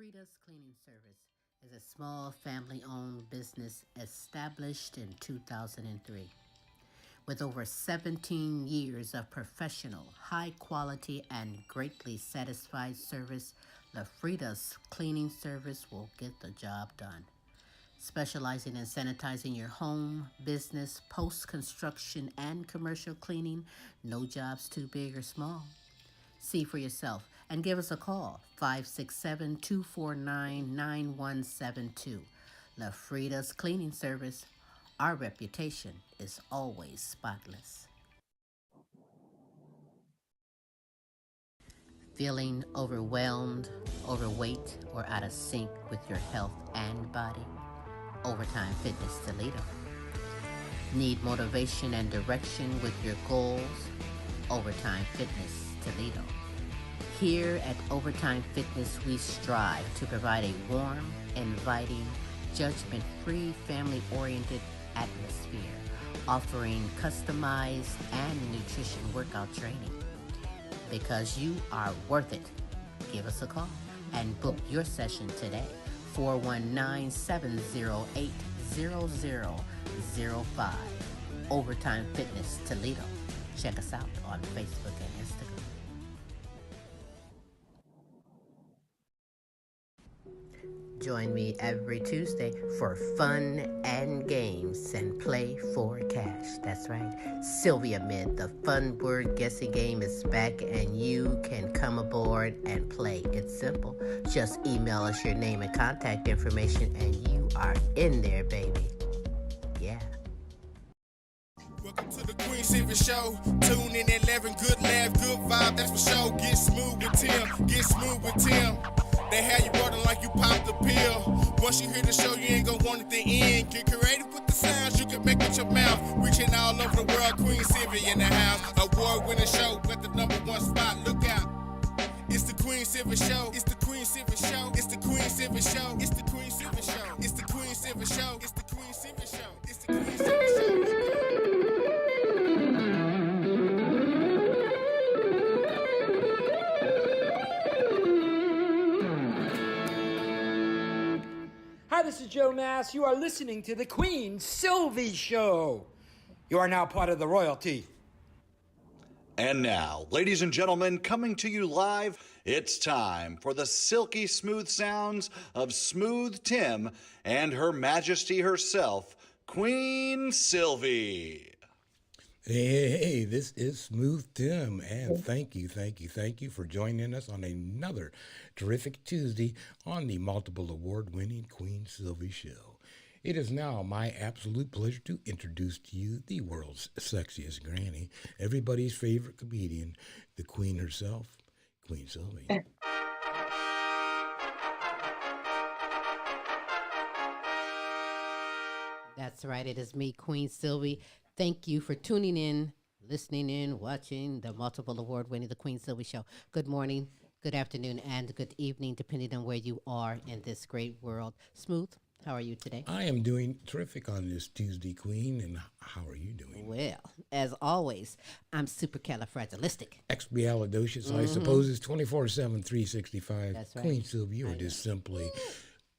Frida's Cleaning Service is a small family-owned business established in 2003. With over 17 years of professional, high-quality, and greatly satisfied service, La Frida's Cleaning Service will get the job done. Specializing in sanitizing your home, business, post-construction, and commercial cleaning, no job's too big or small. See for yourself and give us a call, 567-249-9172. La Frida's Cleaning Service. Our reputation is always spotless. Feeling overwhelmed, overweight, or out of sync with your health and body? Overtime Fitness Toledo. Need motivation and direction with your goals? Overtime Fitness Toledo. Here at Overtime Fitness, we strive to provide a warm, inviting, judgment-free, family-oriented atmosphere, offering customized and nutrition workout training. Because you are worth it. Give us a call and book your session today. 419-708-0005. Overtime Fitness Toledo. Check us out on Facebook and Instagram. Join me every Tuesday for fun and games and play for cash. That's right. SILVYAMID, the fun word guessing game, is back and you can come aboard and play. It's simple. Just email us your name and contact information and you are in there, baby. Yeah. Welcome to the Queen Silvy Show. Tune in at 11. Good laugh, good vibe, that's for sure. Get smooth with Tim. Get smooth with Tim. They have you rolling like you popped the pill. Once you hear the show, you ain't gonna want it to end. Get creative with the sounds you can make with your mouth. Reaching all over the world, Queen Silvy in the house. Award-winning show at the #1 spot. Look out. It's the Queen Silvy Show. It's the Queen Silvy Show. It's the Queen Silvy Show. It's the Queen Silvy Show. It's the Queen Silvy Show. It's the Queen Silvy Show. It's the Queen Silvy Show. Hi, this is Joe Mass. You are listening to the Queen Silvy Show. You are now part of the royalty. And now, ladies and gentlemen, coming to you live, it's time for the silky smooth sounds of Smooth Tim and Her Majesty herself, Queen Silvy. Hey, this is Smooth Tim, and thank you for joining us on another terrific Tuesday on the multiple award-winning Queen Silvy Show. It is now my absolute pleasure to introduce to you the world's sexiest granny, everybody's favorite comedian, the Queen herself, Queen Silvy. That's right. It is me, Queen Silvy. Thank you for tuning in, listening in, watching the multiple award-winning The Queen Silvy Show. Good morning, good afternoon, and good evening, depending on where you are in this great world. Smooth, how are you today? I am doing terrific on this Tuesday, Queen, and how are you doing? Well, as always, I'm supercalifragilistic. Expialidocious, I suppose, is 24/7, 365. That's right. Queen Silvy, you are just simply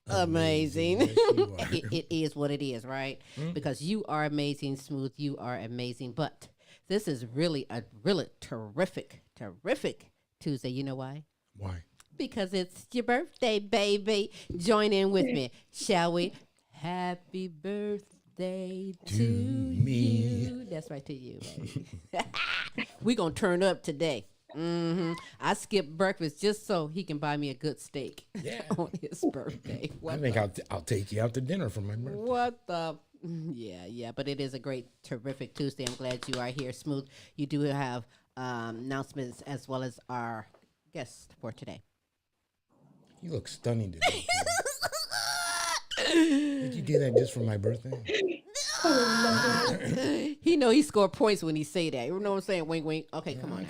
amazing. Yes, you are. It is what it is, right? Because you are amazing, Smooth. You are amazing. But this is really a terrific Tuesday. You know why? Why? Because it's your birthday, baby. Join in with me, shall we? Happy birthday to me. you. That's right, to you, baby. We're going to turn up today. I skipped breakfast just so he can buy me a good steak on his birthday. I think I'll take you out to dinner for my birthday. What the? Yeah, but it is a great, terrific Tuesday. I'm glad you are here, Smooth. You do have announcements as well as our guest for today. You look stunning today. Did you do that just for my birthday? He know he scored points when he say that. You know what I'm saying? Wink, wink. Okay, come on.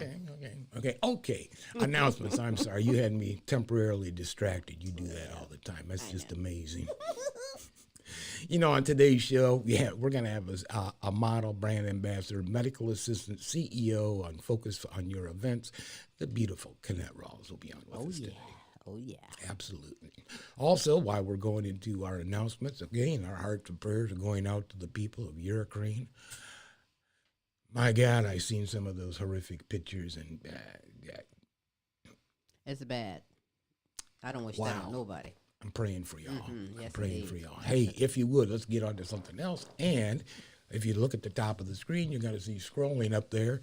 Okay. Announcements. I'm sorry. You had me temporarily distracted. You do that all the time. That's just amazing. You know, on today's show, we're going to have a model, brand ambassador, medical assistant, CEO on Focus on Your Events. The beautiful Kennette Rawls will be on with us today. Oh, yeah. Absolutely. Also, while we're going into our announcements, again, our hearts and prayers are going out to the people of Ukraine. My God, I've seen some of those horrific pictures, and It's bad. I don't wish wow. that on nobody. I'm praying for y'all. Yes, I'm praying indeed. for y'all. Hey, if you would, let's get on to something else. And if you look at the top of the screen, you're going to see scrolling up there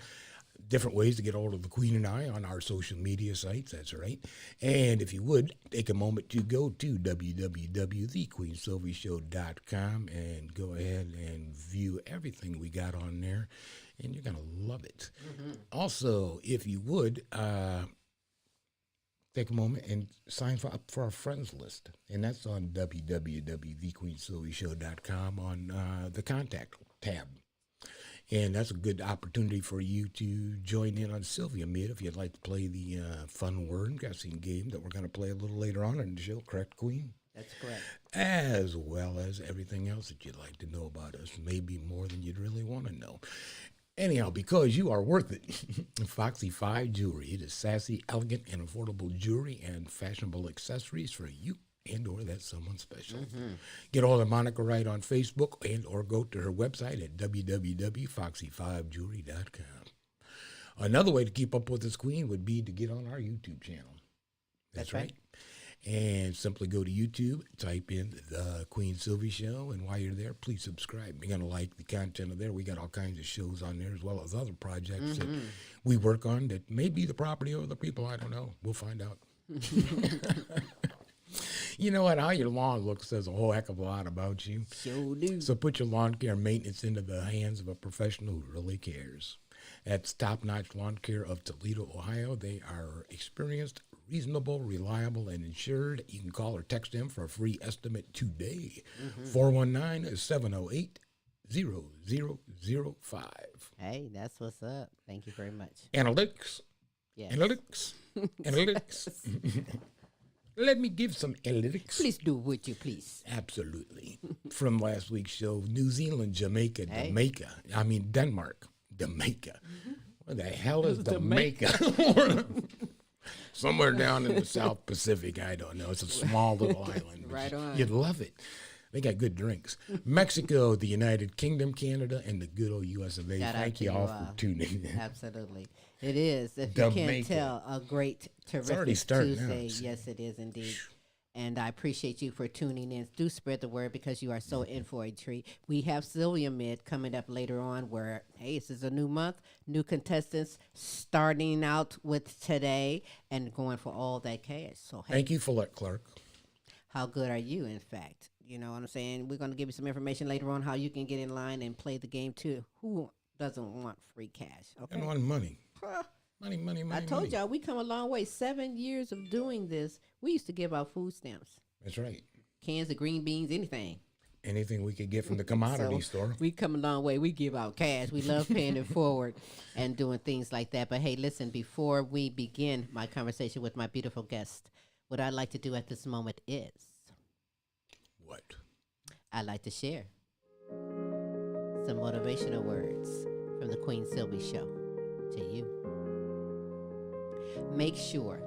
different ways to get hold of the Queen and I on our social media sites. That's right. And if you would, take a moment to go to www.thequeensylvyshow.com and go ahead and view everything we got on there, and you're going to love it. Also, if you would, take a moment and sign up for our friends list. And that's on www.thequeensylvyshow.com on the contact tab. And that's a good opportunity for you to join in on SILVYAMID if you'd like to play the fun word guessing game that we're going to play a little later on in the show. Correct, Queen? That's correct. As well as everything else that you'd like to know about us. Maybe more than you'd really want to know. Anyhow, because you are worth it, Foxy 5 Jewelry. It is sassy, elegant, and affordable jewelry and fashionable accessories for you and or that's someone special. Get all the Monica right on Facebook and or go to her website at www.foxy5jewelry.com. Another way to keep up with this queen would be to get on our YouTube channel. That's right. And simply go to YouTube, type in the Queen Silvy Show, and while you're there, please subscribe. You're going to like the content of there. We got all kinds of shows on there as well as other projects that we work on that may be the property of other people. I don't know. We'll find out. You know what? How your lawn looks says a whole heck of a lot about you. Sure do. So put your lawn care maintenance into the hands of a professional who really cares. That's Top Notch Lawn Care of Toledo, Ohio. They are experienced, reasonable, reliable, and insured. You can call or text them for a free estimate today. 419-708-0005. Hey, that's what's up. Thank you very much. Analytics. Yes. Analytics. Analytics. Let me give some analytics. Please do, would you please? Absolutely. From last week's show, New Zealand, Jamaica, Hey. Denmark, Jamaica. What the hell is Jamaica? Somewhere down in the South Pacific, I don't know. It's a small little island. but Right on. You'd love it. They got good drinks. Mexico, the United Kingdom, Canada, and the good old US of A. Shout out Thank to you all you for all. tuning in. Absolutely. It is. If you can't Jamaica. tell, a great, already terrific starting Tuesday. out. Yes, it is indeed. And I appreciate you for tuning in. Do spread the word because you are so in for a treat. We have SILVYAMID coming up later on where, hey, this is a new month, new contestants starting out with today and going for all that cash. So, hey, Thank you, Follette Clark. how good are you, in fact? You know what I'm saying? We're going to give you some information later on how you can get in line and play the game too. Who doesn't want free cash? Okay. And on money. Huh. Money. I told money. y'all we come a long way. 7 years of doing this. We used to give out food stamps, That's right. cans of green beans, anything. Anything we could get from the commodity store. We come a long way. We give out cash. We love paying it forward and doing things like that. But hey, listen, before we begin my conversation with my beautiful guest, what I'd like to do at this moment is What? I'd like to share some motivational words from the Queen Silvy Show to you. Make sure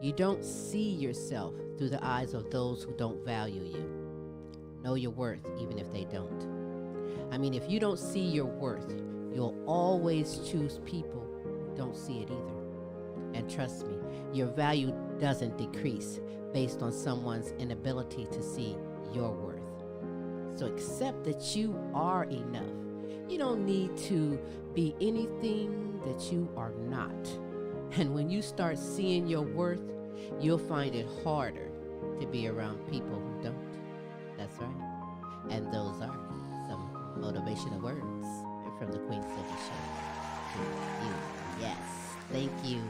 you don't see yourself through the eyes of those who don't value you. Know your worth, even if they don't. I mean, if you don't see your worth, you'll always choose people who don't see it either. And trust me, your value doesn't decrease based on someone's inability to see your worth. So accept that you are enough. You don't need to be anything that you are not. And when you start seeing your worth, you'll find it harder to be around people who don't. That's right. And those are some motivational words from the Queen Silvy Show to you. Yes, thank you.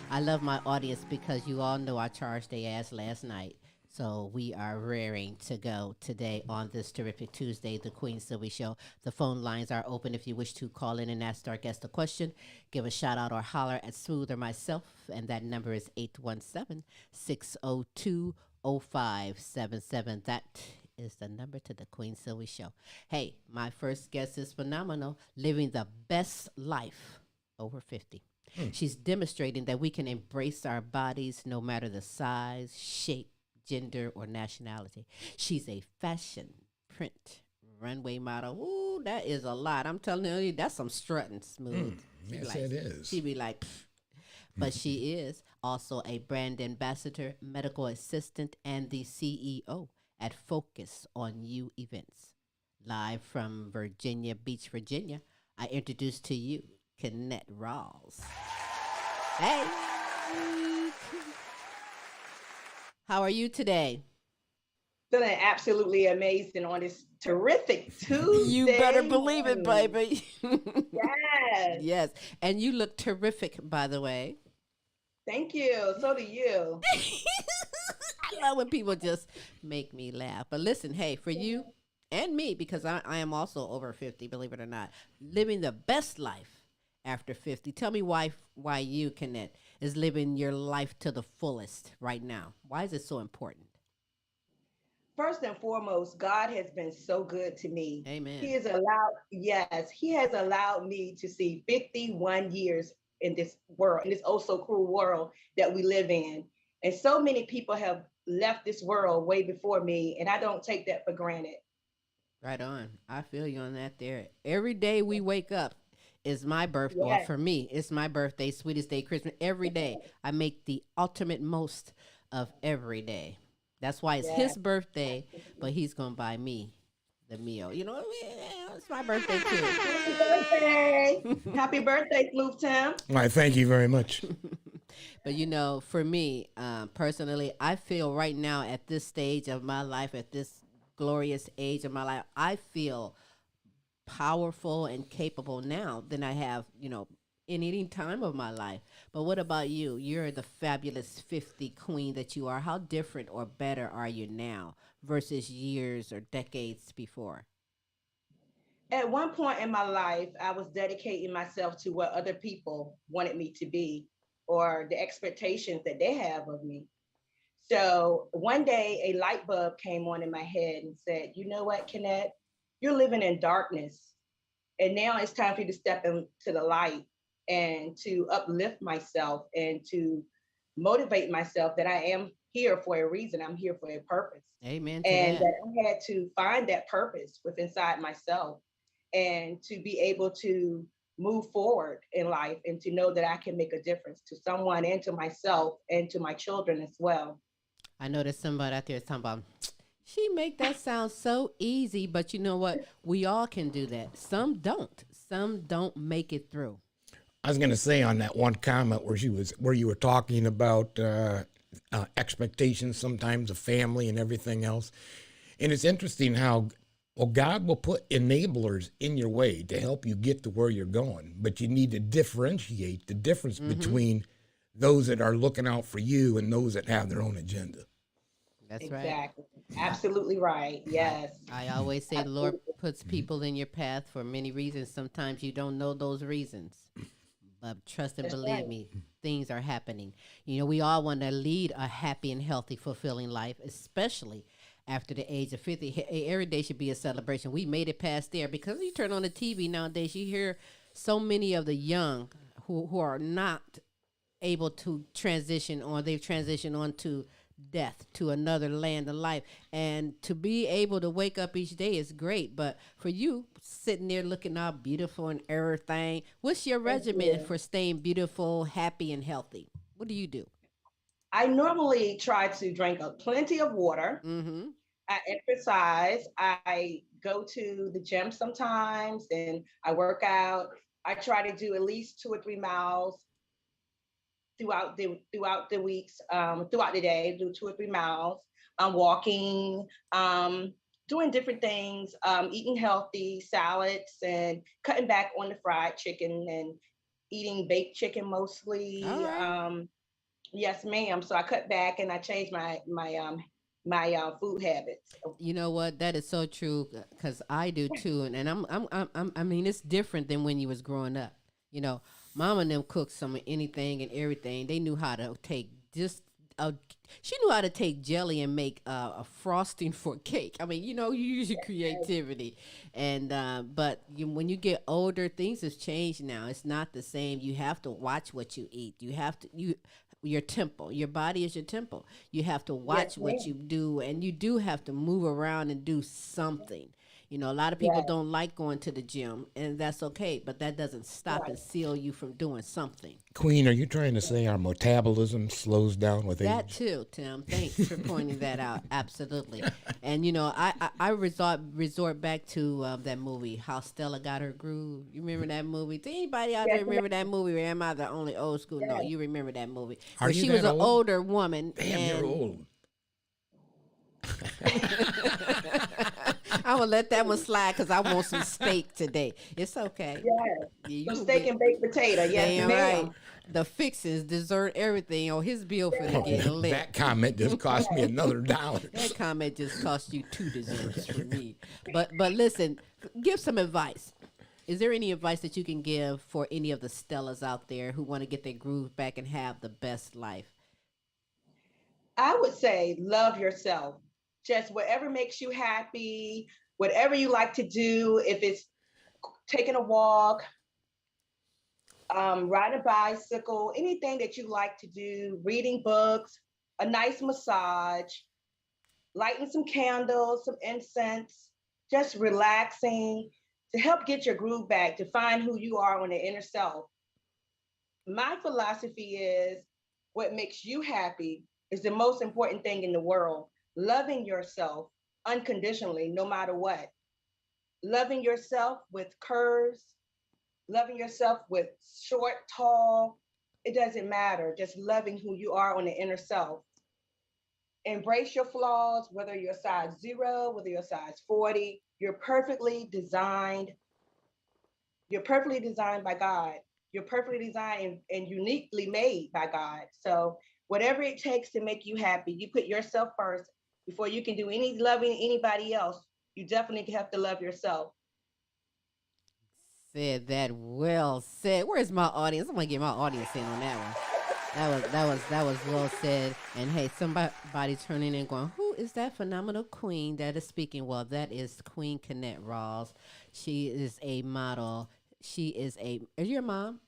I love my audience because you all know I charged their ass last night. So we are raring to go today on this terrific Tuesday, the Queen Silvy Show. The phone lines are open if you wish to call in and ask our guest a question. Give a shout out or holler at Smooth or myself, and that number is 817-602-0577. That is the number to the Queen Silvy Show. Hey, my first guest is phenomenal, living the best life over 50. She's demonstrating that we can embrace our bodies no matter the size, shape, gender, or nationality. She's a fashion, print, runway model. Ooh, that is a lot. I'm telling you, that's some strutting smooth. Yes, it is. She'd be like, pfft. But she is also a brand ambassador, medical assistant, and the CEO at Focus on You Events. Live from Virginia Beach, Virginia, I introduce to you Kennette Rawls. Hey! How are you today? Feeling absolutely amazing on this terrific Tuesday. You better believe it, baby. Yes. Yes. And you look terrific, by the way. Thank you. So do you. I love when people just make me laugh. But listen, hey, for you and me, because I am also over 50, believe it or not, living the best life after 50. Tell me why you, Kennette, is living your life to the fullest right now. Why is it so important? First and foremost, God has been so good to me. Amen. He has allowed me to see 51 years in this world, in this oh so cruel world that we live in. And so many people have left this world way before me, and I don't take that for granted. Right on. I feel you on that there. Every day we wake up is my birthday. Yes. Well, for me, it's my birthday, sweetest day, Christmas. Every day I make the ultimate most of every day. That's why it's his birthday, but he's going to buy me the meal. You know what I mean? Yeah, it's my birthday too. Happy birthday. Happy birthday, Smooth Tim. All right, thank you very much. But, you know, for me, personally, I feel right now at this stage of my life, at this glorious age of my life, I feel powerful and capable now than I have, you know, in any time of my life. But what about you? You're the fabulous 50 queen that you are. How different or better are you now versus years or decades before? At one point in my life, I was dedicating myself to what other people wanted me to be or the expectations that they have of me. So one day a light bulb came on in my head and said, you know what, Kennette, you're living in darkness. And now it's time for you to step into the light and to uplift myself and to motivate myself that I am here for a reason. I'm here for a purpose. Amen. And that I had to find that purpose within inside myself and to be able to move forward in life and to know that I can make a difference to someone and to myself and to my children as well. I know there's somebody out there talking about, she make that sound so easy, but you know what? We all can do that. Some don't. Some don't make it through. I was going to say on that one comment where you were talking about expectations sometimes of family and everything else. And it's interesting how God will put enablers in your way to help you get to where you're going. But you need to differentiate the difference between those that are looking out for you and those that have their own agenda. That's Exactly. right. Absolutely right. Yes. I always say the Lord puts people in your path for many reasons. Sometimes you don't know those reasons. But trust and believe me, things are happening. You know, we all want to lead a happy and healthy, fulfilling life, especially after the age of 50. Every day should be a celebration. We made it past there because you turn on the TV nowadays, you hear so many of the young who are not able to transition, or they've transitioned on to death, to another land of life. And to be able to wake up each day is great. But for you, sitting there looking all beautiful and everything, what's your regimen for staying beautiful, happy, and healthy? What do you do? I normally try to drink plenty of water. Mm-hmm. I exercise. I go to the gym sometimes and I work out. I try to do at least 2 or 3 miles throughout the weeks, throughout the day, do 2 or 3 miles. I'm walking, doing different things, eating healthy salads and cutting back on the fried chicken and eating baked chicken mostly. All right. Yes, ma'am. So I cut back and I changed my food habits. You know what? That is so true, because I do too. And I mean, it's different than when you was growing up. You know, Mom and them cooked some of anything and everything. They knew how to take just she knew how to take jelly and make a frosting for cake. I mean, you use your creativity, and but when you get older, things have changed now. It's not the same. You have to watch what you eat. You have to your temple. Your body is your temple. You have to watch what you do, and you do have to move around and do something. A lot of people don't like going to the gym, and that's okay, but that doesn't stop and seal you from doing something. Queen, are you trying to say our metabolism slows down with age? That too, Tim. Thanks for pointing that out. Absolutely. And, I resort back to that movie, How Stella Got Her Groove. You remember that movie? Does anybody out there remember that movie? Or am I the only old school? No, you remember that movie. Are you she that was an old? older woman. Damn, you're old. I'm going to let that one slide because I want some steak today. It's okay. Yeah, some steak and baked potato. Yes, right. The fixings, dessert, everything on his bill for the getting lit. That comment just cost me another $1. That comment just cost you 2 desserts for me. But listen, give some advice. Is there any advice that you can give for any of the Stellas out there who want to get their groove back and have the best life? I would say love yourself. Just whatever makes you happy, whatever you like to do, if it's taking a walk, riding a bicycle, anything that you like to do, reading books, a nice massage, lighting some candles, some incense, just relaxing to help get your groove back, to find who you are on the inner self. My philosophy is what makes you happy is the most important thing in the world. Loving yourself unconditionally, no matter what. Loving yourself with curves, loving yourself with short, tall, it doesn't matter. Just loving who you are on the inner self. Embrace your flaws, whether you're size 0, whether you're size 40, you're perfectly designed. You're perfectly designed by God. You're perfectly designed and uniquely made by God. So whatever it takes to make you happy, you put yourself first. Before you can do any loving anybody else, you definitely have to love yourself. Said that well said. Where's my audience? I'm gonna get my audience in on that one. That was well said. And hey, somebody turning in going, who is that phenomenal queen that is speaking? Well, that is Queen Kennette Rawls. She is a model. Are you a mom?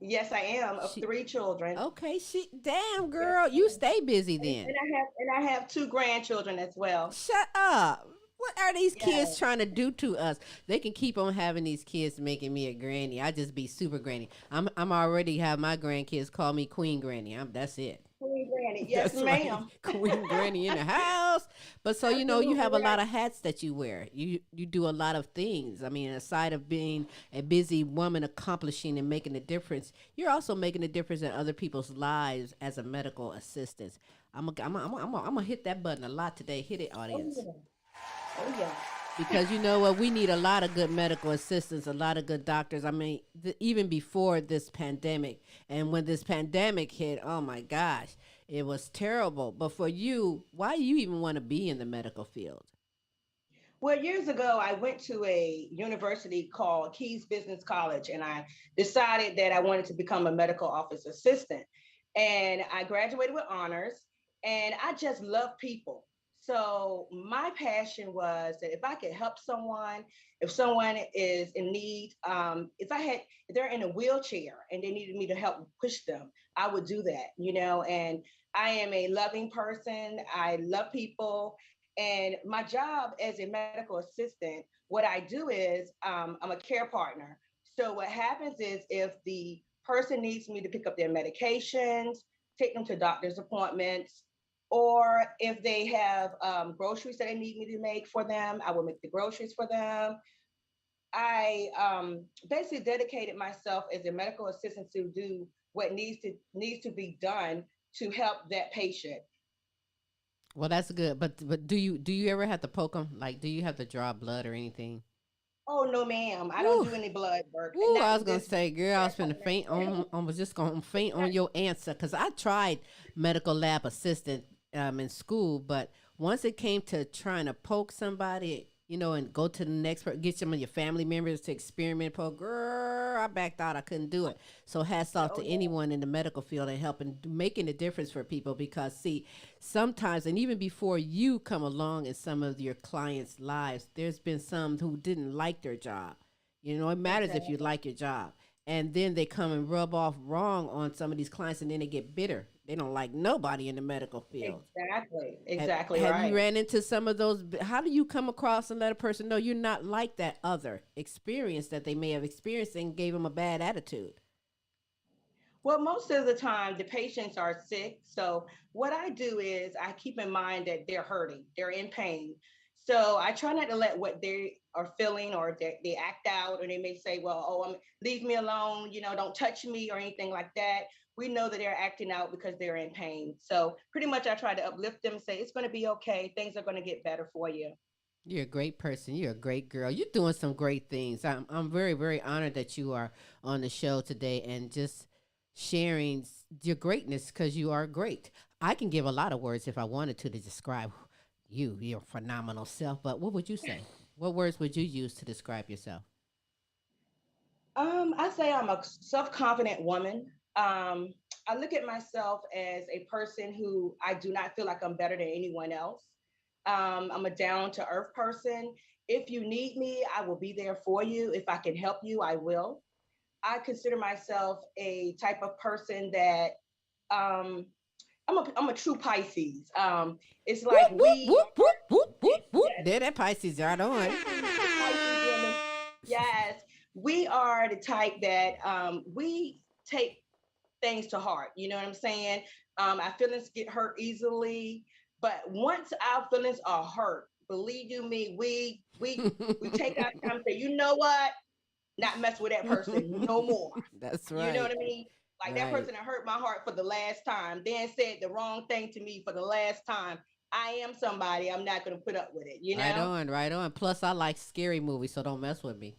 Yes, I am, of 3 children. Okay, damn girl, you stay busy then. And I have 2 grandchildren as well. Shut up. What are these kids trying to do to us? They can keep on having these kids making me a granny. I just be super granny. I'm already have my grandkids call me Queen Granny. That's it. Queen Granny, yes, ma'am. Right. Queen Granny in the house. But so you have a lot of hats that you wear. You do a lot of things. I mean, aside of being a busy woman accomplishing and making a difference, you're also making a difference in other people's lives as a medical assistant. I'm gonna hit that button a lot today. Hit it, audience. Oh yeah. Because you know what, we need a lot of good medical assistants, a lot of good doctors. I mean, even before this pandemic, and when this pandemic hit, oh my gosh, it was terrible. But for you, why do you even want to be in the medical field? Well, years ago, I went to a university called Keys Business College, and I decided that I wanted to become a medical office assistant. And I graduated with honors, and I just love people. So my passion was that if I could help someone, if someone is in need, if they're in a wheelchair and they needed me to help push them, I would do that, and I am a loving person. I love people. And my job as a medical assistant, what I do is I'm a care partner. So what happens is if the person needs me to pick up their medications, take them to doctor's appointments, or if they have groceries that they need me to make for them, I will make the groceries for them. I basically dedicated myself as a medical assistant to do what needs to be done to help that patient. Well, that's good. But do you ever have to poke them? Like, do you have to draw blood or anything? Oh no, ma'am. I don't do any blood work. Ooh, I was gonna say, girl, I was gonna faint on. I was just gonna faint on your answer because I tried medical lab assistant in school, but once it came to trying to poke somebody, and go to the next person, get some of your family members to experiment. Girl, I backed out. I couldn't do it. So hats off to anyone in the medical field and helping, making a difference for people because, see, sometimes, and even before you come along in some of your clients' lives, there's been some who didn't like their job. It matters if you like your job. And then they come and rub off wrong on some of these clients, and then they get bitter. They don't like nobody in the medical field. Exactly. Have you ran into some of those? How do you come across and let a person know you're not like that other experience that they may have experienced and gave them a bad attitude? Well, most of the time, the patients are sick. So what I do is I keep in mind that they're hurting, they're in pain. So I try not to let what they are feeling or they act out, or they may say, well, leave me alone, don't touch me or anything like that. We know that they're acting out because they're in pain. So pretty much I try to uplift them, say, it's going to be okay. Things are going to get better for you. You're a great person. You're a great girl. You're doing some great things. I'm very, very honored that you are on the show today and just sharing your greatness because you are great. I can give a lot of words if I wanted to describe your phenomenal self, but what would you say? What words would you use to describe yourself? I say I'm a self-confident woman. I look at myself as a person who I do not feel like I'm better than anyone else. I'm a down-to-earth person. If you need me, I will be there for you. If I can help you, I will. I consider myself a type of person that I'm a true Pisces. It's like whoop. There, that Pisces right on. Yes, we are the type that we take things to heart. You know what I'm saying? Our feelings get hurt easily, but once our feelings are hurt, believe you me, we take our time and say, you know what? Not mess with that person no more. That's right. You know what I mean? Like that person that hurt my heart for the last time, then said the wrong thing to me for the last time. I am somebody. I'm not going to put up with it. Right on. Plus, I like scary movies, so don't mess with me.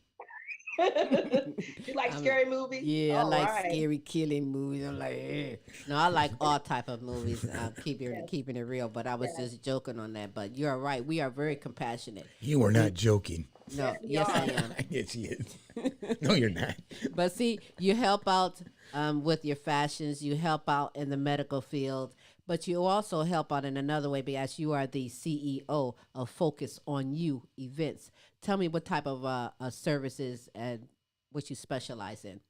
You like scary movies? Yeah, I like scary killing movies. I'm like, eh. No, I like all type of movies. Keeping it real, but I was just joking on that. But you're right. We are very compassionate. You are not joking. No, yes, I am. Yes, she is. No, you're not. But see, you help out with your fashions. You help out in the medical field. But you also help out in another way because you are the CEO of Focus on You events. Tell me what type of services and what you specialize in.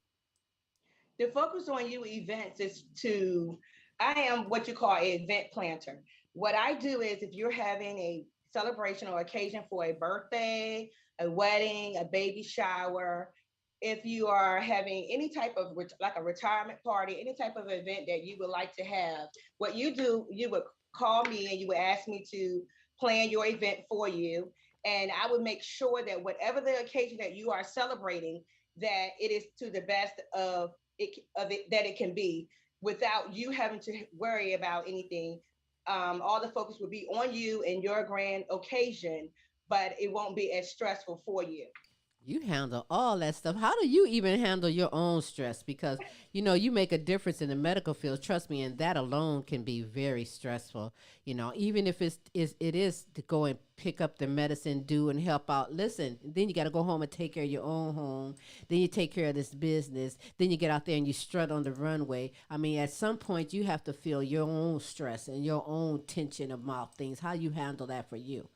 The Focus on You events I am what you call an event planner. What I do is if you're having a celebration or occasion for a birthday, a wedding, a baby shower, if you are having any type of like a retirement party, any type of event that you would like to have, what you do, you would call me and you would ask me to plan your event for you. And I would make sure that whatever the occasion that you are celebrating, that it is to the best of it that it can be without you having to worry about anything. All the focus will be on you and your grand occasion, but it won't be as stressful for you. You handle all that stuff. How do you even handle your own stress? Because, you make a difference in the medical field. Trust me, and that alone can be very stressful. Even if it is to go and pick up the medicine, do and help out. Listen, then you got to go home and take care of your own home. Then you take care of this business. Then you get out there and you strut on the runway. I mean, at some point, you have to feel your own stress and your own tension about things. How you handle that for you?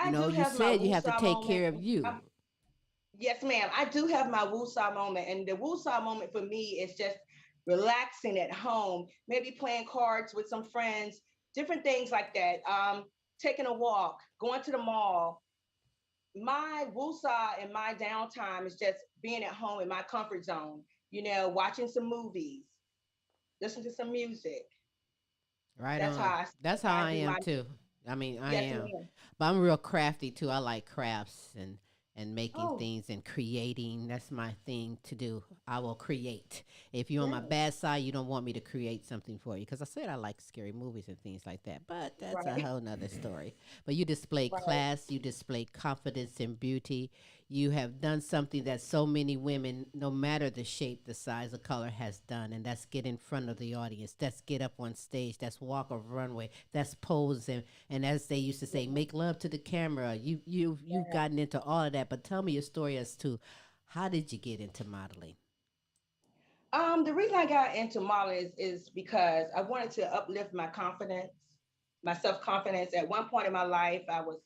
You said you have to take care of you. Yes, ma'am. I do have my woosah moment. And the woosah moment for me is just relaxing at home, maybe playing cards with some friends, different things like that. Taking a walk, going to the mall. My woosah and my downtime is just being at home in my comfort zone, watching some movies, listening to some music. Right on. That's how I am too. I mean, I am. Ma'am. But I'm real crafty too. I like crafts and making things and creating. That's my thing to do. I will create. If you're on my bad side, you don't want me to create something for you. Because I said I like scary movies and things like that. But that's a whole nother story. But you display class. You display confidence and beauty. you have done something that so many women, no matter the shape, the size, the color, has done, and that's get in front of the audience. That's get up on stage. That's walk a runway. That's pose, and as they used to say, make love to the camera. You've gotten into all of that. But tell me your story as to how did you get into modeling? The reason I got into modeling is because I wanted to uplift my confidence, my self-confidence. At one point in my life, I was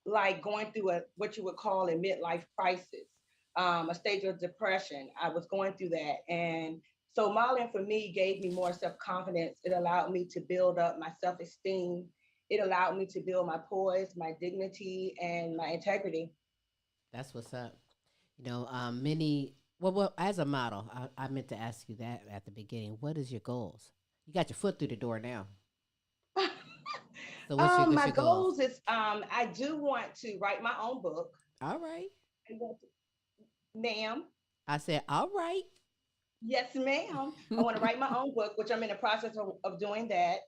like going through a what you would call a midlife crisis, a stage of depression. I was going through that. And so modeling for me gave me more self-confidence. It allowed me to build up my self-esteem. It allowed me to build my poise, my dignity, and my integrity. That's what's up. Many. Well, as a model, I meant to ask you that at the beginning. What is your goals? You got your foot through the door now. So what's My your goals? goals is I do want to write my own book. All right. I want ma'am. I said, all right. Yes, ma'am. I want to write my own book, which I'm in the process of doing that.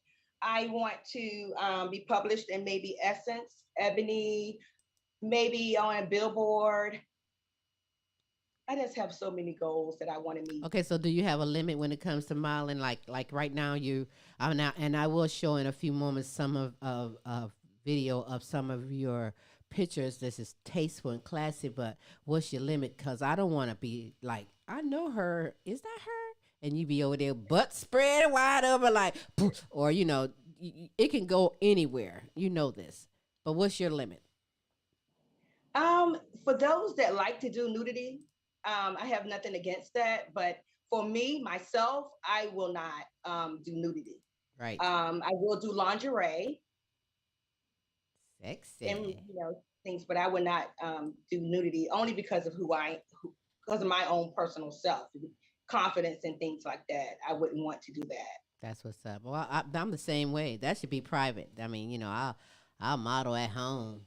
I want to be published in maybe Essence, Ebony, maybe on a Billboard. I just have so many goals that I want to meet. Okay, so do you have a limit when it comes to modeling? Like right now, I'm now, and I will show in a few moments some of video of some of your pictures. This is tasteful and classy, but what's your limit? Because I don't want to be like, I know her. Is that her? And you be over there, butt spread wide open, like, poof, or it can go anywhere. You know this, but what's your limit? For those that like to do nudity, I have nothing against that. But for me, myself, I will not do nudity. Right. I will do lingerie Sexy. and things, but I would not do nudity only because of because of my own personal self, confidence and things like that. I wouldn't want to do that. That's what's up. Well, I'm the same way. That should be private. I mean, I'll model at home,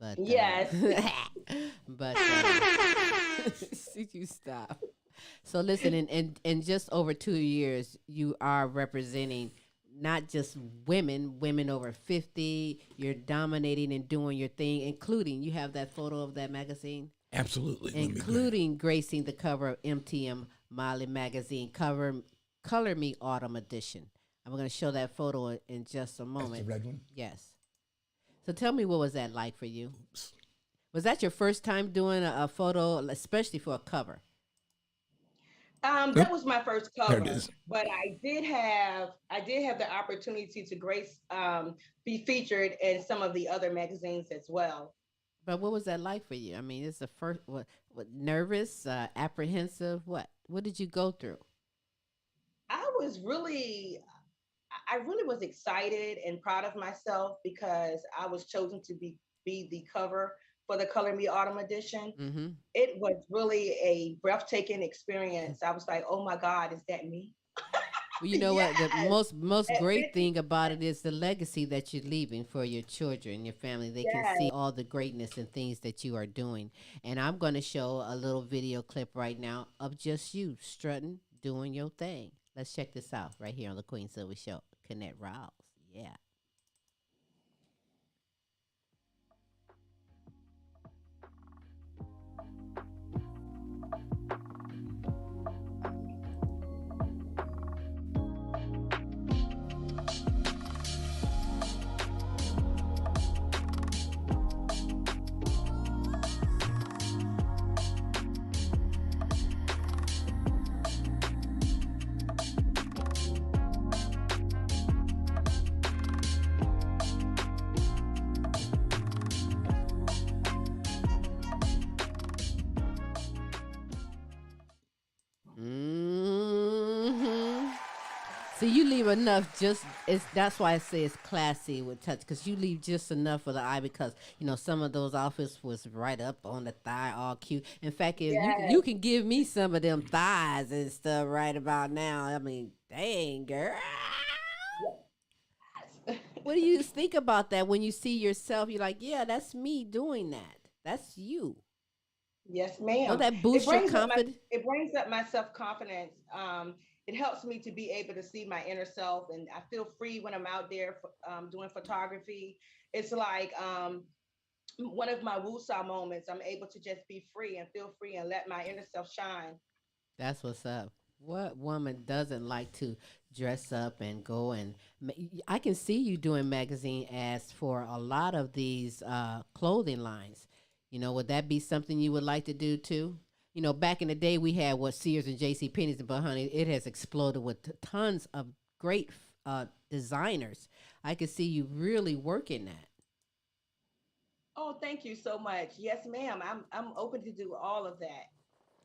but Yes. but you stop. So listen, in just over 2 years, you are representing not just women over 50. You're dominating and doing your thing, including you have that photo of that magazine. Absolutely. Including gracing the cover of MTM Molly magazine, Color Me Autumn Edition. I'm going to show that photo in just a moment. That's the red one? Yes. So tell me, what was that like for you? Oops. Was that your first time doing a photo, especially for a cover? That was my first cover, There it is. but I did have the opportunity to be featured in some of the other magazines as well. But what was that like for you? I mean, it's the first. What nervous, apprehensive? What did you go through? I really was excited and proud of myself because I was chosen to be the cover for the Color Me Autumn edition. Mm-hmm. It was really a breathtaking experience. I was like, oh my God, is that me? Well, you know what? The Yes. most great thing about it is the legacy that you're leaving for your children, your family. They can see Yes. all the greatness and things that you are doing. And I'm going to show a little video clip right now of just you strutting, doing your thing. Let's check this out right here on the Queen Silvy Show. Kennette Rawls. Yeah. Hmm. So you leave enough, that's why I say it's classy with touch, because you leave just enough for the eye, because some of those outfits was right up on the thigh, all cute. In fact, if you Yes. can give me some of them thighs and stuff right about now, I mean, dang girl. What do you think about that when you see yourself? You're like, yeah, that's me doing that. That's you. Yes, ma'am. Don't that boost your confidence? It brings up my self-confidence. It helps me to be able to see my inner self, and I feel free when I'm out there doing photography. It's like one of my woosah moments. I'm able to just be free and feel free and let my inner self shine. That's what's up. What woman doesn't like to dress up and go and I can see you doing magazine ads for a lot of these clothing lines. Would that be something you would like to do too? Back in the day we had what Sears and J.C. Penney's, but honey, it has exploded with tons of great designers. I can see you really working that. Oh, thank you so much. Yes, ma'am. I'm open to do all of that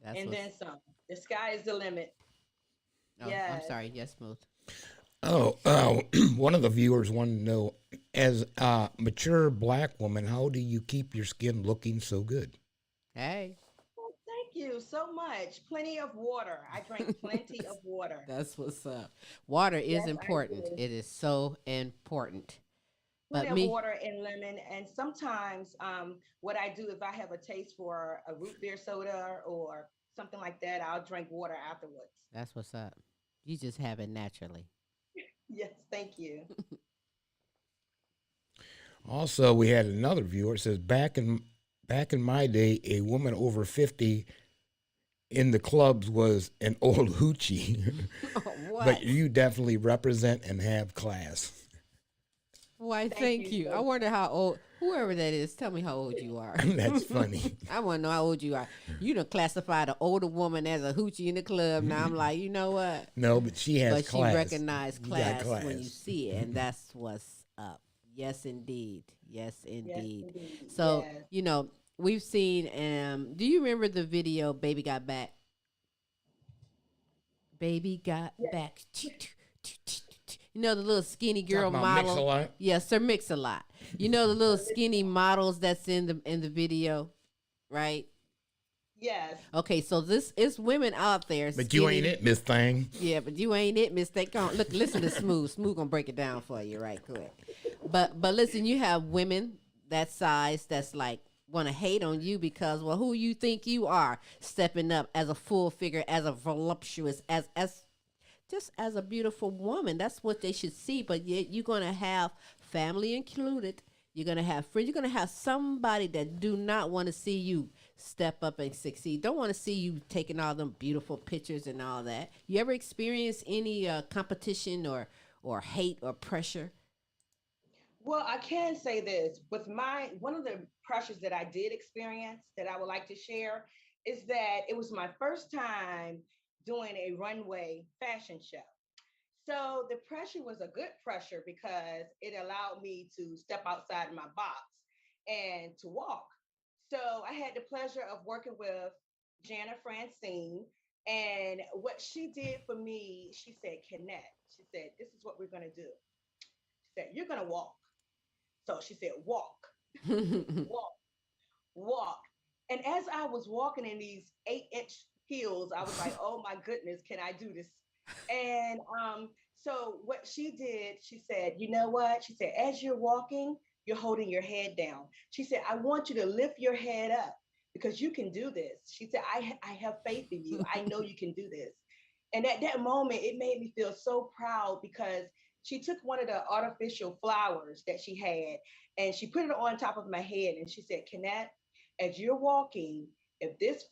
That's and what's. then some. The sky is the limit. Oh, I'm Yes. sorry. Yes, smooth. Oh, one of the viewers wanted to know, as a mature black woman, how do you keep your skin looking so good? Hey. Well, thank you so much. Plenty of water. I drink plenty of water. That's what's up. Water is Yes, I important. do. It is so important. Plenty But of me, water and lemon. And sometimes what I do if I have a taste for a root beer soda or something like that, I'll drink water afterwards. that's what's up. You just have it naturally. Yes, thank you. Also, we had another viewer. It says, back in my day, a woman over 50 in the clubs was an old hoochie. But What? you definitely represent and have class. Why, Thank thank you you. I so wonder how old, whoever that is, tell me how old you are. That's funny. I want to know how old you are. You done classified an older woman as a hoochie in the club. Now I'm like, you know what? No, but she has But she class. recognized You got class when you class. see it, and that's what's up. Yes, indeed. Yes, Yes, indeed. indeed. So, Yes. we've seen, do you remember the video, Baby Got Back? Baby got Yes. back. The little skinny girl Talking about mix a model. lot. Yes, Sir Mix a Lot. The little skinny models that's in the video, right? Yes. Okay, so this is women out there But you ain't skinny. it, Miss Thing. Yeah, but you ain't it, mistake. Come on, look, listen to Smooth. Smooth gonna break it down for you right quick. But listen, you have women that size that's like want to hate on you because well, who you think you are stepping up as a full figure, as a voluptuous, as just as a beautiful woman. That's what they should see. But yet you're gonna have family included. You're gonna have friends. You're gonna have somebody that do not want to see you step up and succeed. Don't want to see you taking all them beautiful pictures and all that. You ever experience any competition or hate or pressure? Well, I can say this with my one of the pressures that I did experience that I would like to share is that it was my first time doing a runway fashion show. So the pressure was a good pressure because it allowed me to step outside my box and to walk. So I had the pleasure of working with Jana Francine. And what she did for me, she said, Kennette, she said, this is what we're going to do. She said, you're going to walk. So she said, walk, walk, walk. And as I was walking in these 8-inch heels, I was like, oh my goodness, can I do this? And so what she did, she said, you know what? She said, as you're walking, you're holding your head down. She said, I want you to lift your head up because you can do this. She said, I have faith in you. I know you can do this. And at that moment, it made me feel so proud because she took one of the artificial flowers that she had and she put it on top of my head. And she said, Kennette, as you're walking, if this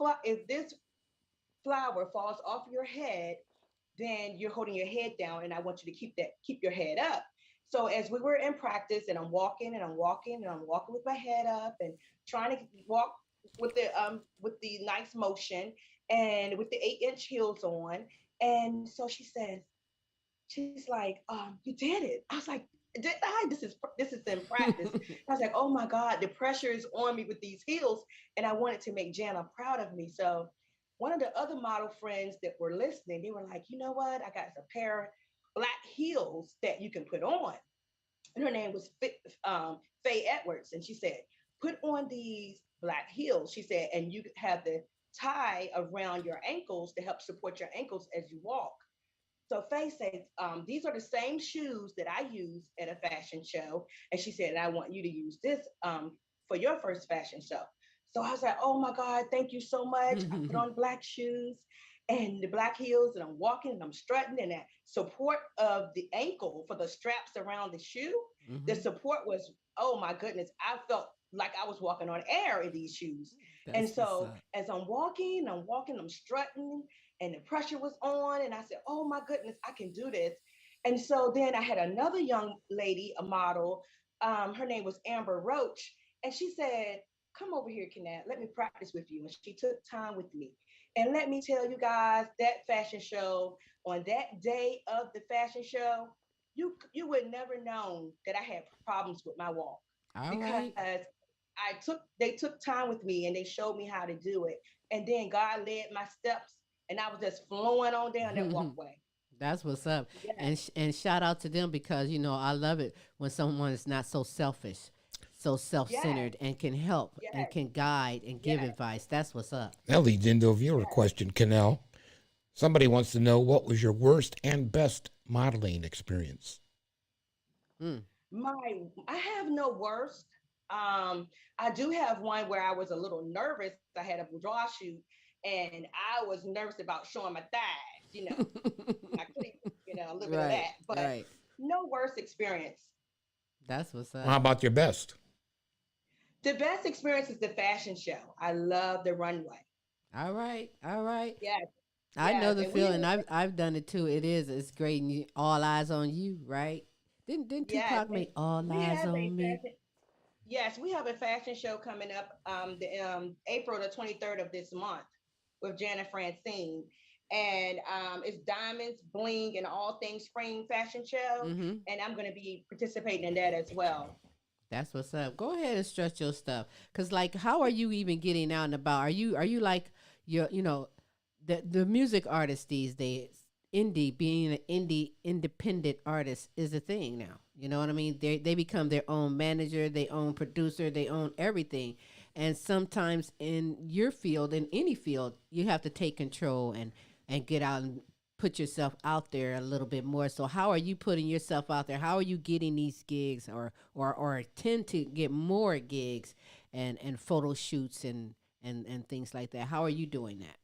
flower falls off your head, then you're holding your head down. And I want you to keep your head up. So as we were in practice and I'm walking and I'm walking and I'm walking with my head up and trying to walk with the nice motion and with the 8-inch heels on. And so she says, she's like, you did it. I was like, did I? This is in practice. I was like, oh my God, the pressure is on me with these heels. And I wanted to make Jana proud of me. So one of the other model friends that were listening, they were like, you know what? I got a pair of black heels that you can put on. And her name was Faye Edwards. And she said, put on these black heels. She said, and you have the tie around your ankles to help support your ankles as you walk. So Faye said, these are the same shoes that I use at a fashion show. And she said, I want you to use this for your first fashion show. So I was like, oh my God, thank you so much. I put on black shoes and the black heels and I'm walking and I'm strutting and that support of the ankle for the straps around the shoe, the Hmm. support was, oh my goodness, I felt like I was walking on air in these shoes. And That's what's so up. as I'm strutting, and the pressure was on. And I said, oh my goodness, I can do this. And so then I had another young lady, a model. Her name was Amber Roach. And she said, come over here, Kennette, let me practice with you. And she took time with me. And let me tell you guys, that fashion show, on that day of the fashion show, you would never known that I had problems with my walk, All because right. they took time with me and they showed me how to do it. And then God led my steps, and I was just flowing on down that walkway. That's what's up. Yes, And shout out to them because I love it when someone is not so selfish, so yes, self-centered and can help and yes, can guide and give yes, advice. That's what's up. That leads into a viewer yes. question, Cannell. Somebody wants to know what was your worst and best modeling experience? Mm. I have no worst. I do have one where I was a little nervous. I had a bra shoot, and I was nervous about showing my thighs. I couldn't, a little bit of Right, that, but right. no worst experience. That's what's How up. about your best? The best experience is the fashion show. I love the runway. All right, all right. Yes, I know yes, the and we feeling. have I've done it too. It's great. And all eyes on you, right? Didn't yes, Tupac and make all we eyes have a on me? fashion. Yes, we have a fashion show coming up the April the 23rd of this month with Jana Francine. And it's diamonds, bling, and all things spring fashion show. Mm-hmm. And I'm going to be participating in that as well. That's what's up. Go ahead and stretch your stuff. Cause like, how are you even getting out and about? Are you like the music artists these days? Indie being an independent artist is a thing now. You know what I mean? They become their own manager, their own producer, they own everything. And sometimes in your field, in any field, you have to take control and get out and put yourself out there a little bit more. So how are you putting yourself out there? How are you getting these gigs or tend to get more gigs and photo shoots and things like that? How are you doing that?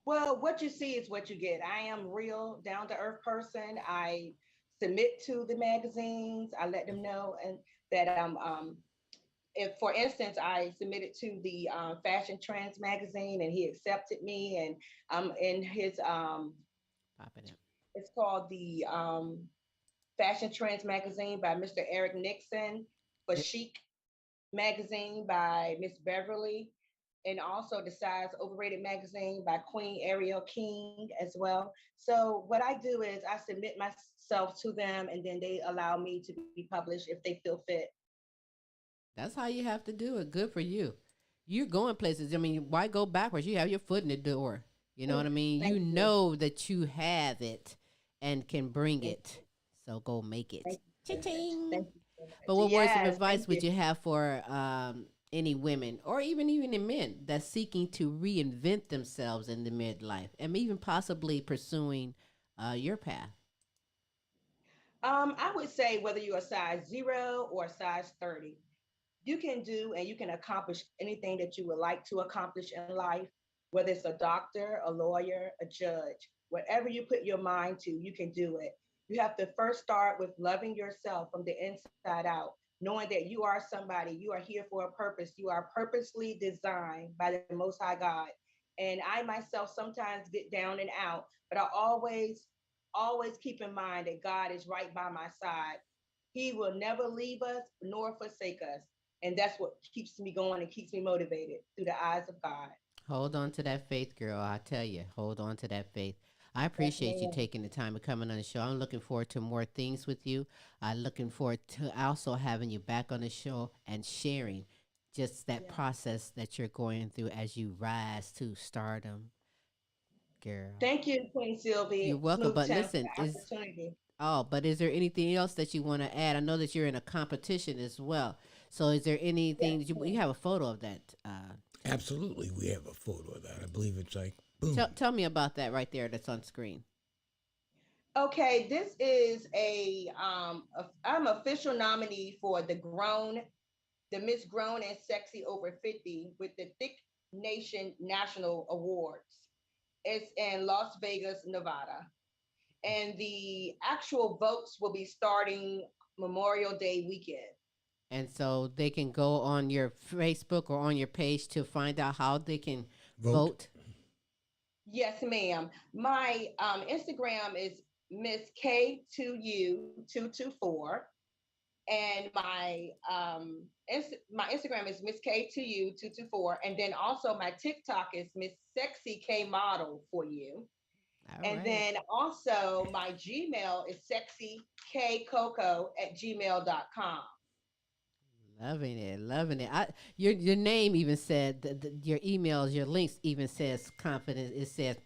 Well, what you see is what you get. I am real down to earth person. I submit to the magazines. I let them know and that I'm if for instance I submitted to the Fashion Trends magazine and he accepted me, and I'm in his Pop it up. it's called the Fashion Trends magazine by Mr. Eric Nixon, for Eh, Chic magazine by Miss Beverly, and also the Size Overrated magazine by Queen Ariel King as well. So what I do is I submit myself to them, and then they allow me to be published if they feel fit. That's how you have to do it. Good for you. You're going places. I mean, why go backwards? You have your foot in the door. You know what I mean? You Thank you. know that you have it and can bring Thank it. So go make it. thank you so much. Cha-ching. Thank you so much. But what words of Yes, advice thank would you. you have for any women or even in men that's seeking to reinvent themselves in the midlife and even possibly pursuing your path? I would say whether you're a size 0 or a size 30, you can do and you can accomplish anything that you would like to accomplish in life, whether it's a doctor, a lawyer, a judge, whatever you put your mind to, you can do it. You have to first start with loving yourself from the inside out, knowing that you are somebody, you are here for a purpose, you are purposely designed by the Most High God. And I myself sometimes get down and out, but I always keep in mind that God is right by my side. He will never leave us nor forsake us. And that's what keeps me going and keeps me motivated through the eyes of God. Hold on to that faith, girl. I tell you, hold on to that faith. I Yes, appreciate you ma'am. taking the time of coming on the show. I'm looking forward to more things with you. I'm looking forward to also having you back on the show and sharing just that Yeah. process that you're going through as you rise to stardom, girl. Thank you, Queen You're Sylvie, welcome. Smooth But Tim, for listen, the is opportunity. but is there anything else that you want to add? I know that you're in a competition as well. So is there Yes, anything that you ma'am. have a photo of that? Absolutely, we have a photo of that. I believe it's like boom. Tell me about that right there. That's on screen. Okay, this is I'm official nominee for the Miss Grown and Sexy Over 50 with the Thick Nation National Awards. It's in Las Vegas, Nevada. And the actual votes will be starting Memorial Day weekend. And so they can go on your Facebook or on your page to find out how they can Vote. vote. Yes, ma'am. My Instagram is Miss K2U224, and my Instagram is Miss K2U224, and then also my TikTok is Miss Sexy K Model for you. All And right. then also my Gmail is sexykcoco@gmail.com. Loving it, loving it. Your name even said your emails, your links even says confidence. It says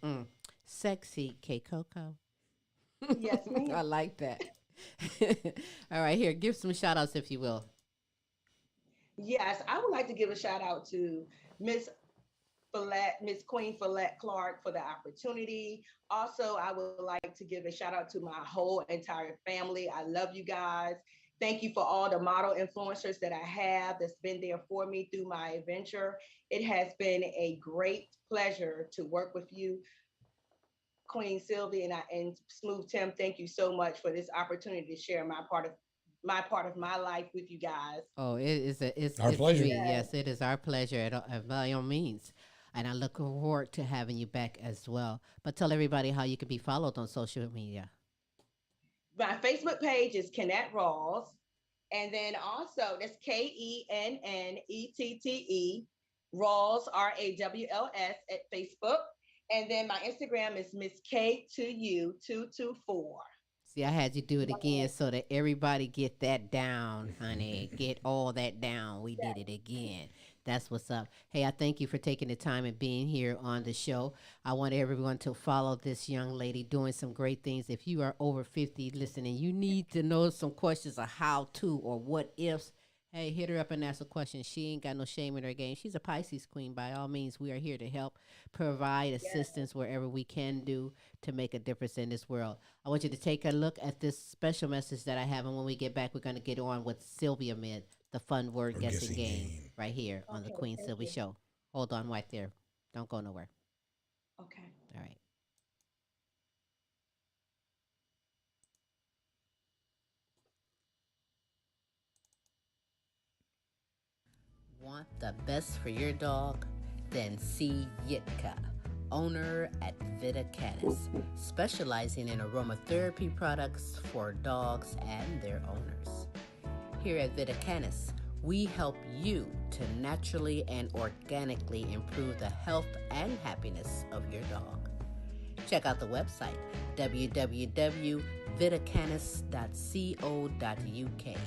sexy K Coco. Yes, I ma'am. like that. All right, here, give some shout outs if you will. Yes, I would like to give a shout out to Miss Miss Queen Follette Clark for the opportunity. Also, I would like to give a shout out to my whole entire family. I love you guys. Thank you for all the model influencers that I have that's been there for me through my adventure. It has been a great pleasure to work with you, Queen Sylvie, and Smooth Tim. Thank you so much for this opportunity to share my part of my life with you guys. Oh, Our it's pleasure. me. Yes, it is our pleasure by all means. And I look forward to having you back as well. But tell everybody how you can be followed on social media. My Facebook page is Kennette Rawls. And then also that's Kennette Rawls Rawls at Facebook. And then my Instagram is Miss K2U224. See, I had you do it again so that everybody get that down, honey. Get all that down. We did it again. That's what's up. Hey, I thank you for taking the time and being here on the show. I want everyone to follow this young lady doing some great things. If you are over 50 listening, you need to know some questions of how to or what ifs. Hey, hit her up and ask a question. She ain't got no shame in her game. She's a Pisces queen. By all means, we are here to help provide assistance wherever we can do to make a difference in this world. I want you to take a look at this special message that I have. And when we get back, we're going to get on with SILVYAMID, the fun word Or guessing guessing game, game. right here on the Okay, Queen thank Sylvie you. Show. Hold on right there. Don't go nowhere. Okay. All right. Want the best for your dog? Then see Yitka, owner at Vita Canis, specializing in aromatherapy products for dogs and their owners. Here at Vita Canis, we help you to naturally and organically improve the health and happiness of your dog. Check out the website www.vitacanis.co.uk.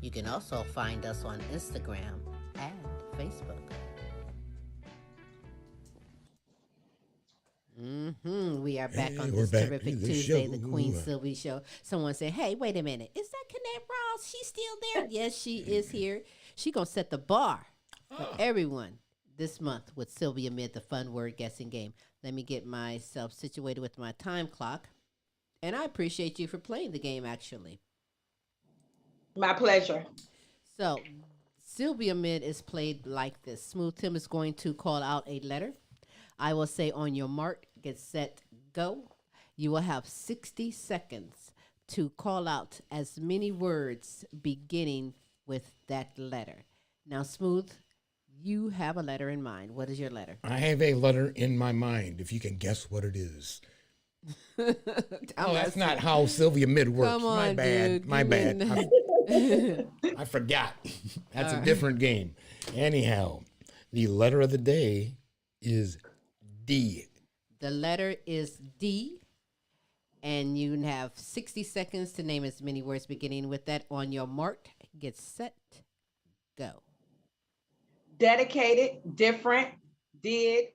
You can also find us on Instagram and Facebook. We are back Hey, on we're this back terrific to the Tuesday, show. the Queen Sylvie Show. Someone said, "Hey, wait a minute, is that Kennette Rawls? She's still there?" Yes, she is here. She gonna set the bar for everyone this month with SILVYAMID, the fun word guessing game. Let me get myself situated with my time clock, and I appreciate you for playing the game. Actually, My pleasure. so SILVYAMID is played like this. Smooth Tim is going to call out a letter. I will say on your mark, get set, go. You will have 60 seconds to call out as many words beginning with that letter. Now, Smooth, you have a letter in mind. What is your letter? I have a letter in my mind, if you can guess what it is. Oh, that's not how SILVYAMID works. Come My on, bad. dude. My Give me bad. I forgot. That's a different game. Anyhow, the letter of the day is D. The letter is D, and you have 60 seconds to name as many words beginning with that. On your mark, get set, go. Dedicated, different, did,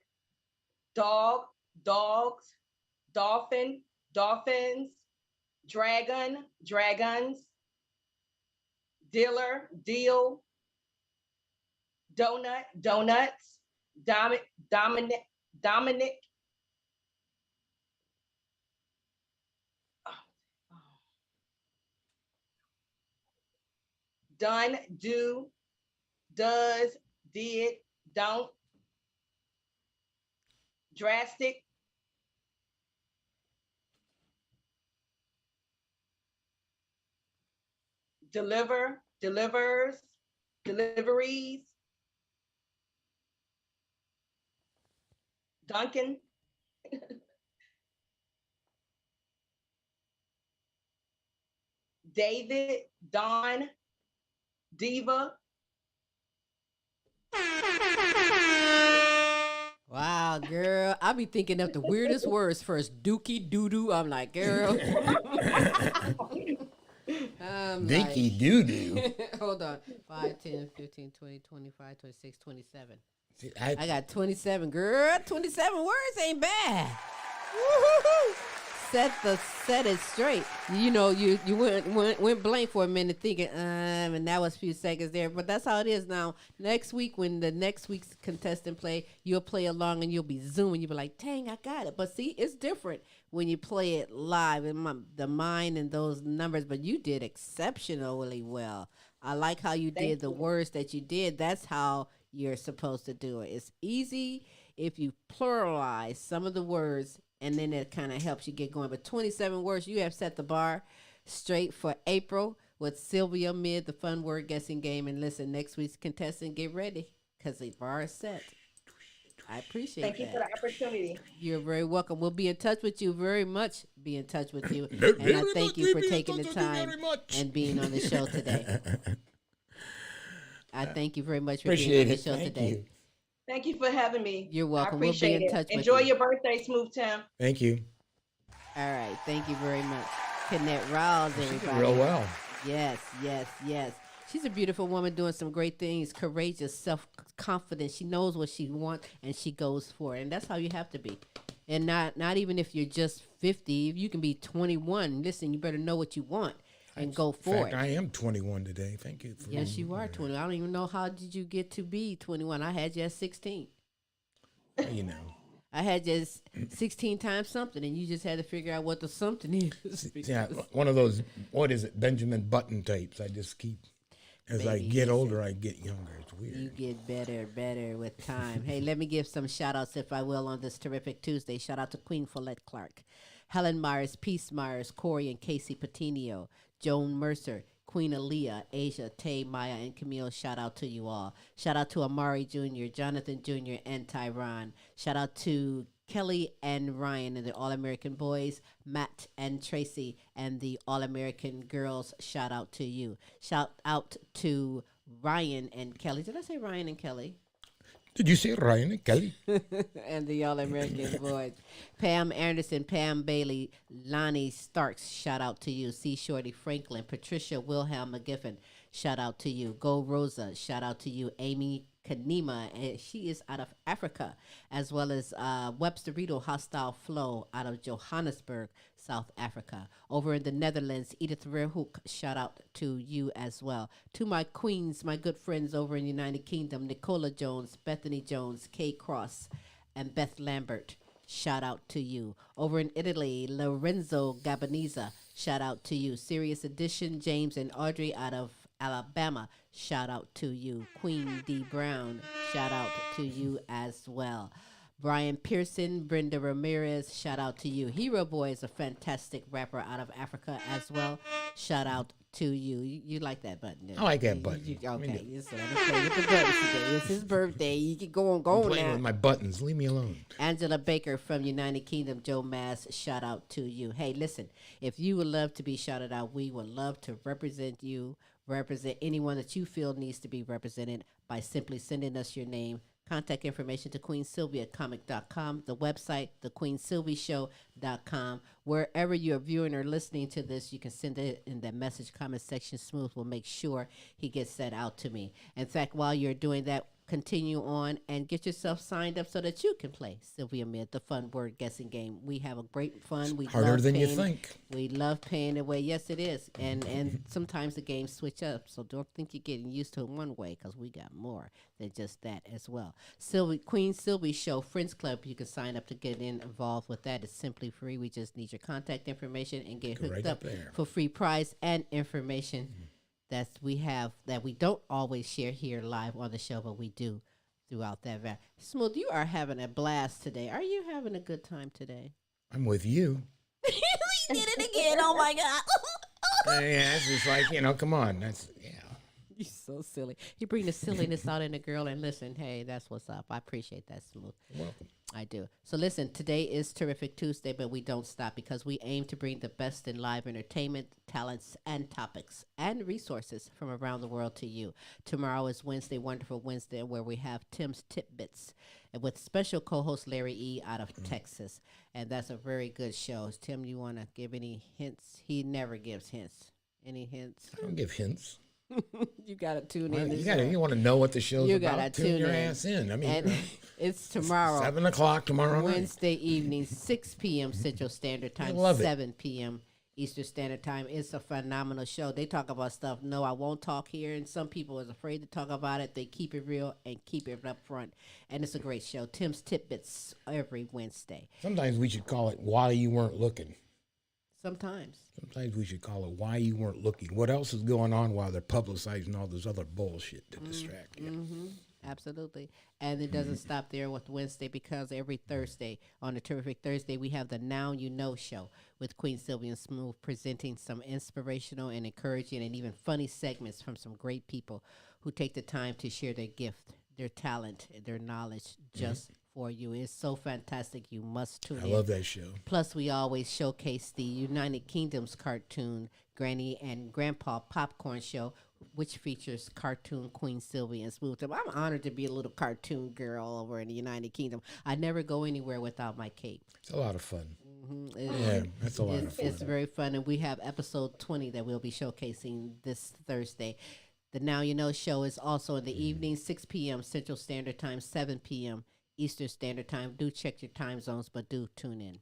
dog, dogs, dolphin, dolphins, dragon, dragons, dealer, deal, donut, donuts, Dominic, Dominic, done, do, does, did, don't, drastic, deliver, delivers, deliveries, Duncan, David, Don, Diva. Wow, girl. I be thinking of the weirdest words first. Dookie doo doo. I'm like, girl. Dinky doo doo. Hold on. 5, 10, 15, 20, 25, 26, 27. I got 27, girl. 27 words ain't bad. Woo-hoo-hoo. Set it straight. You know, you went blank for a minute thinking, and that was a few seconds there. But that's how it is now. Next week, when the next week's contestant play, you'll play along and you'll be zooming. You'll be like, dang, I got it. But see, it's different when you play it live in the mind and those numbers. But you did exceptionally well. I like how you did the words that you did. That's how you're supposed to do it. It's easy if you pluralize some of the words, and then it kind of helps you get going. But 27 words, you have set the bar straight for April with SILVYAMID, the fun word guessing game. And listen, next week's contestant, get ready because the bar is set. I appreciate Thank you for the opportunity. You're very welcome. We'll be in touch with you very much. Be in touch with you. And I thank you for taking the time and being on the show today. I thank you very much for being on the show today. Thank you for having me. You're welcome. I appreciate we'll be in touch it. with Enjoy you. your birthday, Smooth Tim. Thank you. All right. Thank you very much. Kennette Rawls, everybody. Real well. Yes, yes, yes. She's a beautiful woman doing some great things, courageous, self-confident. She knows what she wants, and she goes for it. And that's how you have to be. And not even if you're just 50. If you can be 21, listen, you better know what you want and go for it. In fact, I am 21 today. Thank you. Yes, you are 20. I don't even know how did you get to be 21. I had you at 16. You know. I had just 16 times something, and you just had to figure out what the something is. Yeah, one of those, what is it, Benjamin Button tapes. I just keep, as I get older, I get younger. It's weird. You get better with time. Hey, let me give some shout-outs, if I will, on this terrific Tuesday. Shout out to Queen Follette Clark, Helen Myers, Peace Myers, Corey and Casey Patino, Joan Mercer, Queen Aaliyah, Asia, Tay, Maya, and Camille. Shout out to you all. Shout out to Amari Jr., Jonathan Jr., and Tyron. Shout out to Kelly and Ryan and the All-American Boys, Matt and Tracy, and the All-American Girls. Shout out to you. Shout out to Ryan and Kelly. Did I say Ryan and Kelly? Did you say Ryan and Kelly? And the All-American Boys. Pam Anderson, Pam Bailey, Lonnie Starks, shout out to you. C. Shorty Franklin, Patricia Wilhelm McGiffin, shout out to you. Go Rosa, shout out to you. Amy Kanima, and she is out of Africa, as well as Webster Riedel, Hostile Flow, out of Johannesburg, South Africa. Over in the Netherlands, Edith Verhoek, shout out to you as well. To my queens, my good friends over in the United Kingdom, Nicola Jones, Bethany Jones, Kay Cross, and Beth Lambert, shout out to you. Over in Italy, Lorenzo Gabaniza, shout out to you. Serious Edition, James and Audrey out of Alabama, shout out to you. Queen D. Brown, shout out to you as well. Brian Pearson, Brenda Ramirez, shout out to you. Hero Boy is a fantastic rapper out of Africa as well. Shout out to you. You like that button? I like that button. Okay, so let me play with the buttons today. It's his birthday. You can go on playing now. with my buttons. Leave me alone. Angela Baker from United Kingdom, Joe Mass, shout out to you. Hey, listen, if you would love to be shouted out, we would love to represent you, represent anyone that you feel needs to be represented by simply sending us your name. Contact information to QueenSylvia@comic.com, the website, theQueenSylvyShow.com. Wherever you're viewing or listening to this, you can send it in the message comment section. Smooth will make sure he gets that out to me. In fact, while you're doing that, continue on and get yourself signed up so that you can play SILVYAMID, the fun word guessing game. We have a great fun. We Harder love than you paying- think. We love paying away. Yes, it is. And sometimes the games switch up. So don't think you're getting used to it one way, because we got more than just that as well. Queen Silvy Show Friends Club. You can sign up to get involved with that. It's simply free. We just need your contact information and get hooked right up up there. for free prize and information that we have that we don't always share here live on the show, but we do throughout that. Smooth, you are having a blast today. Are you having a good time today? I'm with you. We did it again. Oh my God. Yeah, it's just like, come on. That's, yeah. You're so silly. You bring the silliness out in the girl, and listen, hey, that's what's up. I appreciate that, Smooth. You're welcome. I do. So listen, today is Terrific Tuesday, but we don't stop because we aim to bring the best in live entertainment, talents, and topics and resources from around the world to you. Tomorrow is Wednesday, Wonderful Wednesday, where we have Tim's Tidbits and with special co-host Larry E. out of Texas. And that's a very good show. Tim, you want to give any hints? He never gives hints. Any hints? I don't give hints. You got to tune in. You want to know what the show's You about? gotta Tune your tune in. ass in. I mean, And it's tomorrow. 7 o'clock tomorrow night. Wednesday evening, 6 p.m. Central Standard Time, love it. 7 p.m. Eastern Standard Time. It's a phenomenal show. They talk about stuff. No, I won't talk here. And some people is afraid to talk about it. They keep it real and keep it up front. And it's a great show. Tim's Tidbits every Wednesday. Sometimes we should call it Why You Weren't Looking. Sometimes. Sometimes we should call it Why You Weren't Looking. What else is going on while they're publicizing all this other bullshit to distract you? Mm-hmm. Absolutely. And it doesn't stop there with Wednesday because every Thursday, on the Terrific Thursday, we have the Now You Know show with Queen Silvy and Smooth presenting some inspirational and encouraging and even funny segments from some great people who take the time to share their gift, their talent, their knowledge just for you. It's so fantastic. You must tune in. I love that show. Plus, we always showcase the United Kingdom's cartoon Granny and Grandpa Popcorn Show, which features cartoon Queen Silvy and Smooth. I'm honored to be a little cartoon girl over in the United Kingdom. I never go anywhere without my cape. It's a lot of fun. Mm-hmm. That's a lot of fun. It's very fun, and we have episode 20 that we'll be showcasing this Thursday. The Now You Know show is also in the evening, 6 p.m. Central Standard Time, 7 p.m. Eastern Standard Time. Do check your time zones, but do tune in.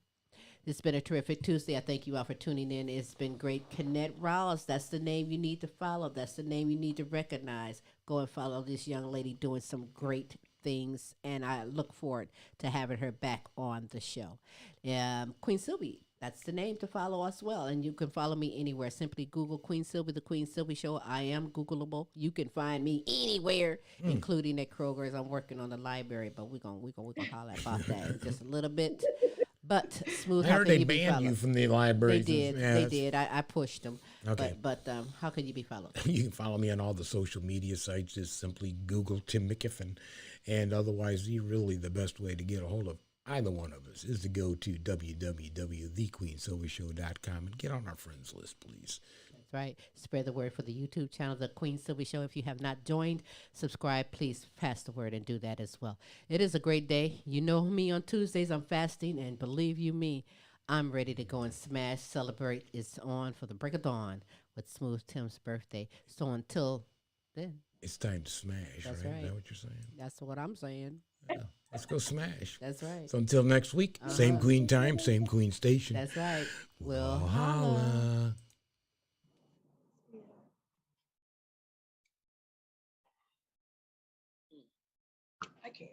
It's been a terrific Tuesday. I thank you all for tuning in. It's been great. Kennette Rawls, that's the name you need to follow. That's the name you need to recognize. Go and follow this young lady doing some great things, and I look forward to having her back on the show. Queen Silvy, that's the name to follow as well. And you can follow me anywhere. Simply Google Queen Silvy, The Queen Silvy Show. I am Googleable. You can find me anywhere, including at Kroger's. I'm working on the library, but we're gonna holler about that in just a little bit. But Smooth, I how heard can they you be banned followed? you from the library. They did. I pushed them. Okay. But how can you be followed? You can follow me on all the social media sites. Just simply Google Tim McKiffin. And otherwise, really the best way to get a hold of either one of us is to go to www.thequeensilvyshow.com and get on our friends list, please. That's right. Spread the word for the YouTube channel, The Queen Silvy Show. If you have not joined, subscribe. Please pass the word and do that as well. It is a great day. You know me on Tuesdays. I'm fasting, and believe you me, I'm ready to go and smash, celebrate. It's on for the break of dawn with Smooth Tim's birthday. So until then. It's time to smash, That's right? right. Is that what you're saying? That's what I'm saying. Yeah. Let's go smash. That's right. So until next week, same queen time, same queen station. That's right. We'll holla. holla. I can't.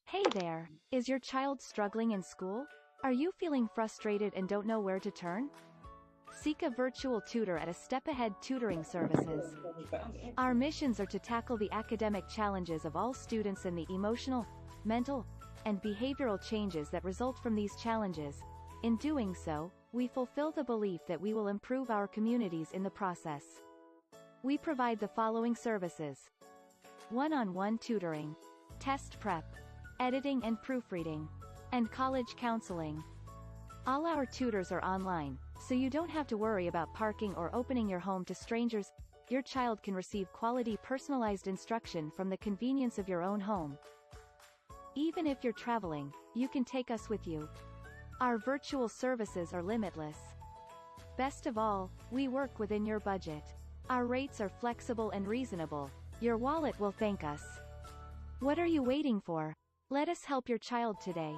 Hey there, is your child struggling in school? Are you feeling frustrated and don't know where to turn? Seek a virtual tutor at a Step Ahead Tutoring Services. Our missions are to tackle the academic challenges of all students and the emotional, mental, and behavioral changes that result from these challenges. In doing so, we fulfill the belief that we will improve our communities in the process. We provide the following services: one-on-one tutoring, test prep, editing and proofreading, and college counseling. All our tutors are online, so you don't have to worry about parking or opening your home to strangers. Your child can receive quality personalized instruction from the convenience of your own home. Even if you're traveling, you can take us with you. Our virtual services are limitless. Best of all, we work within your budget. Our rates are flexible and reasonable. Your wallet will thank us. What are you waiting for? Let us help your child today.